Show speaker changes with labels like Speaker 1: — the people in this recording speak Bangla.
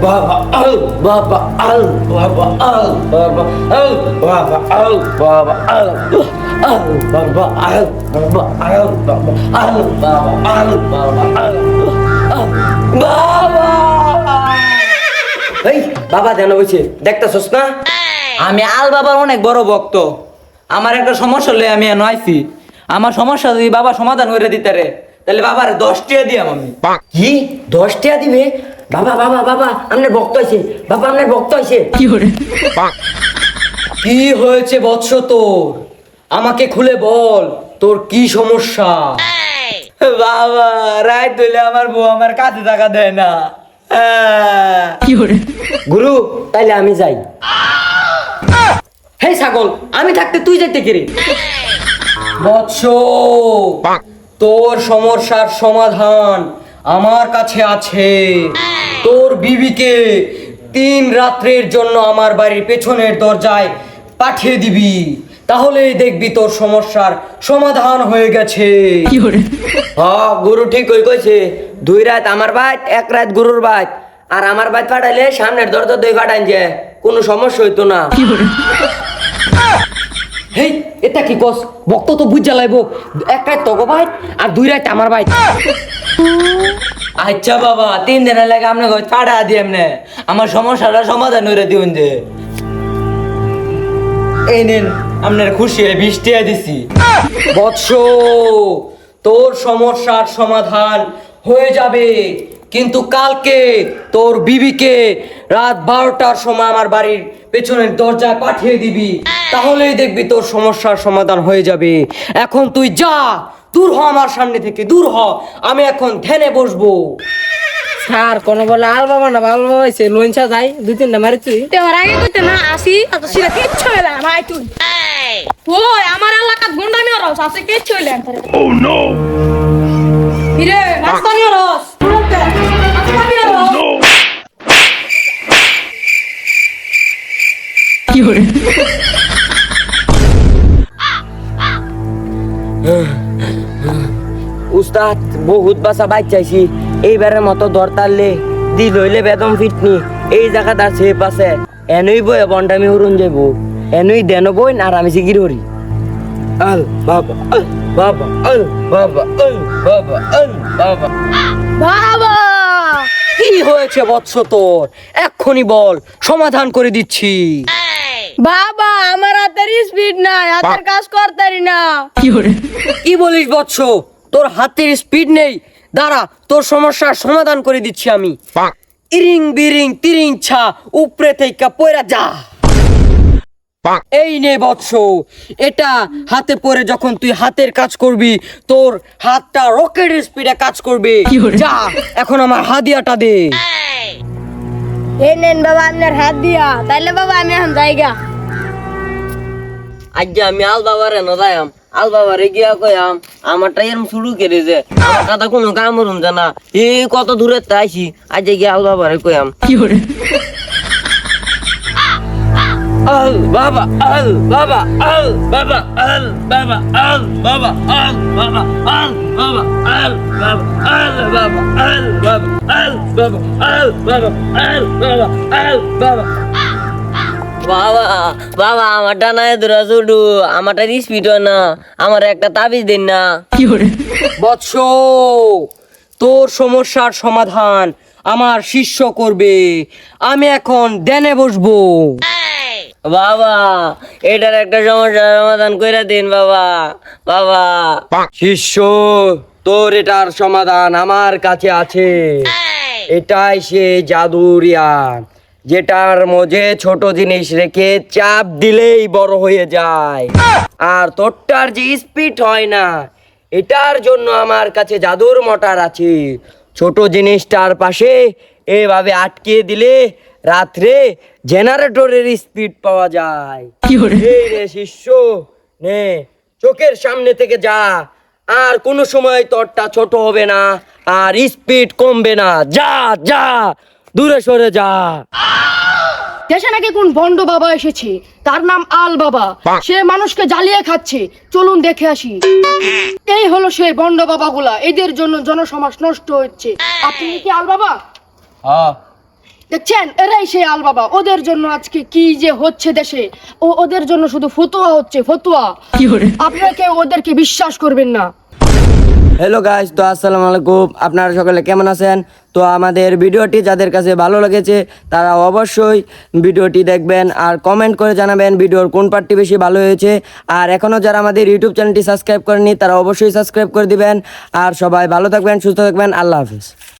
Speaker 1: বাবা আল বাবা আল বাবা আল বাবা আল বাবা আল বাবা আল আল বাবা আল বাবা আল বাবা আল বাবা আল বাবা আল বাবা। এই বাবা ধ্যান বলছে দেখতেছস না,
Speaker 2: আমি আল বাবার অনেক বড় ভক্ত। আমার একটা সমস্যা হলে আমি এনে আইছি। আমার সমস্যা যদি বাবা সমাধান করে দিতে রে, তাহলে বাবার 10 টাকা দিয়াম আমি।
Speaker 1: কি 10 টাকা দিবে? বাবা বাবা বাবা আপনার ভক্ত হয়েছে, বাবা আপনার ভক্ত হয়েছে।
Speaker 2: কি হয়েছে বৎস তোর? আমাকে খুলে বল, তোর কি সমস্যা? বাবা রাত হইলে আমার বউ আমার কাছে টাকা দেয় না।
Speaker 1: গুরু তাইলে আমি যাই। হে ছাগল, আমি থাকতে তুই যাইতে কি রে?
Speaker 2: বৎস, তোর সমস্যার সমাধান আমার কাছে আছে। তোর বিবিকে 3 রাত্রের জন্য আমার বাড়ির পেছনের দরজায় পাঠিয়ে দিবি, তাহলেই দেখবি তোর সমস্যার সমাধান হয়ে গেছে।
Speaker 1: হ্যাঁ গুরু ঠিক কইছে, 2 রাত আমার বাইত 1 রাত গুরুর বাইত, আর আমার বাইত পাঠাইলে সামনের দরজা 2 পাঠাইন যে কোনো সমস্যা হইতো না। হেই এটা কি কস? ভক্ত তো বুঝ জ্বালাইব, 1 রাত তোকে বাইত আর 2 রাত আমার বাইত।
Speaker 2: আচ্ছা বাবা, 3 দিন লাগে আপনি পাঠা দিয়ে এমনি আমার সমস্যাটা সমাধান করে দিবেন যে। এই নিন আপনার খুশি 20 টাকা দিছি। বৎস, তোর সমস্যার সমাধান হয়ে যাবে, কিন্তু কালকে তোর বিবিকে রাত 12টার সময় আমার বাড়ির পেছনের দরজায় পাঠিয়ে দিবি, তাহলেই দেখবি তোর সমস্যার সমাধান হয়ে যাবে। এখন তুই যা, দূর হ আমার সামনে থেকে, দূর হ। আমি এখন ধ্যানে বসবো।
Speaker 1: স্যার কোন বলে আল বাবা না ভালো হয়েছে, লোনসা যাই 2-3টা মারি তুই।
Speaker 3: তোমার আগে কইতে না আসি অত সিরা কিচ্ছু হইলা ভাই তুই। ওই আমার এলাকাত গুন্ডামি রস আছে কিচ্ছু হইলা তোরে। ও নো হিরে রাস্তানি রস শুনতে রাস্তানি রস
Speaker 2: কি হরে?
Speaker 1: উস্তাদ বহুত বাসা বাইক চাইছি, এইবারের মতো দরতারলে দিল হইলে বেদম ফিটনি। এই জায়গাটা সেপ আছে, এনই বই বন্ডামি হরুন যাবো, এনই দেন বই আর আমি সিগির হরি। আল বাবা আল বাবা আল বাবা আল বাবা আল বাবা।
Speaker 3: বাবা
Speaker 1: কি হয়েছে বৎস তোর? এক্ষুনি বল, সমাধান করে দিচ্ছি।
Speaker 3: বাবা আমার হাতের স্পিড নাই, হাতের কাজ করতারি না।
Speaker 1: কি বলিস বৎস? তোর হাতের স্পিড নেই? দাঁড়া, তোর সমস্যার সমাধান করে দিচ্ছি আমি। ইরিং বিরিং তিরিং ছা উপরে থেকে পয়রা যা। এই নে বৎস, এটা হাতে পরে যখন তুই হাতের কাজ করবি, তোর হাতটা রকেট স্পিডে কাজ করবে। যা এখন আমার হাদিয়াটা দে।
Speaker 3: এই নেন বাবা আপনার হাত দিয়া, তাইলে বাবা আমি এখন যাইগা।
Speaker 1: আজ আমি আল বাবারে নদায়াম, আল বাবারে গিয়া কয়াম আমারটা এরম শুরু করে যে আমার কথা কোনো কাম করুন জানা, এই কত দূরে তাইছি। আজ গিয়া আল বাবারে কয়াম আল বাবা আল বাবা আল বাবা আল বাবা আল বাবা আল বাবা আল বাবা আল বাবা আল বাবা আল বাবা আল বাবা আল বাবা আল বাবা আল বাবা। বাবা বাবা আমারটা না দূরা ছুটু, আমারটা স্পিড না, আমার একটা তাবিজ দিন না। বৎস, তোর সমস্যার সমাধান আমার শিষ্য করবে, আমি এখন ধ্যানে বসবো। বাবা এটার একটা সমস্যার সমাধান করে দিন বাবা। বাবা শিষ্য, তোর এটার সমাধান আমার কাছে আছে। এটাই সে জাদুর ইয়ান, যেটার মধ্যে ছোট জিনিস রেখে চাপ দিলেই বড় হয়ে যায়, আর তোরটার যে স্পিড হয় না, এটার জন্য আমার কাছে জাদুর মোটর আছে। ছোট জিনিসটার পাশে এভাবে আটকে দিলে রাত্রে জেনারেটরের স্পিড পাওয়া যায়। এই রে শিষ্য, নে চোখের সামনে থেকে যা, আর কোনো সময় তোরটা ছোট হবে না, আর স্পিড কমবে না। যা যা, দূরে সরে যা।
Speaker 3: দেশে নাকি কোন ভণ্ড বাবা এসেছে, তার নাম আল বাবা। সে মানুষকে জ্বালিয়ে খাচ্ছে, চলুন দেখে আসি। এই হলো সেই ভণ্ড বাবাগুলা, এদের জন্য জনসমাজ নষ্ট হচ্ছে। আপনি কি আল বাবা?
Speaker 2: হ্যাঁ
Speaker 4: দেখছেন এরাই সেই আল বাবা, ওদের জন্য আজকে কি যে হচ্ছে দেশে, ওদের জন্য শুধু ফতুয়া হচ্ছে, ফতুয়া। আপনারা কেউ ওদেরকে বিশ্বাস করবেন না।
Speaker 5: হ্যালো গাইস, তো আসসালামু আলাইকুম। আপনারা সকলে কেমন আছেন? তো আমাদের ভিডিওটি যাদের কাছে ভালো লেগেছে তারা অবশ্যই ভিডিওটি দেখবেন আর কমেন্ট করে জানাবেন ভিডিওর কোন পার্টটি বেশি ভালো হয়েছে। আর এখনও যারা আমাদের ইউটিউব চ্যানেলটি সাবস্ক্রাইব করেনি তারা অবশ্যই সাবস্ক্রাইব করে দিবেন। আর সবাই ভালো থাকবেন, সুস্থ থাকবেন। আল্লাহ হাফিজ।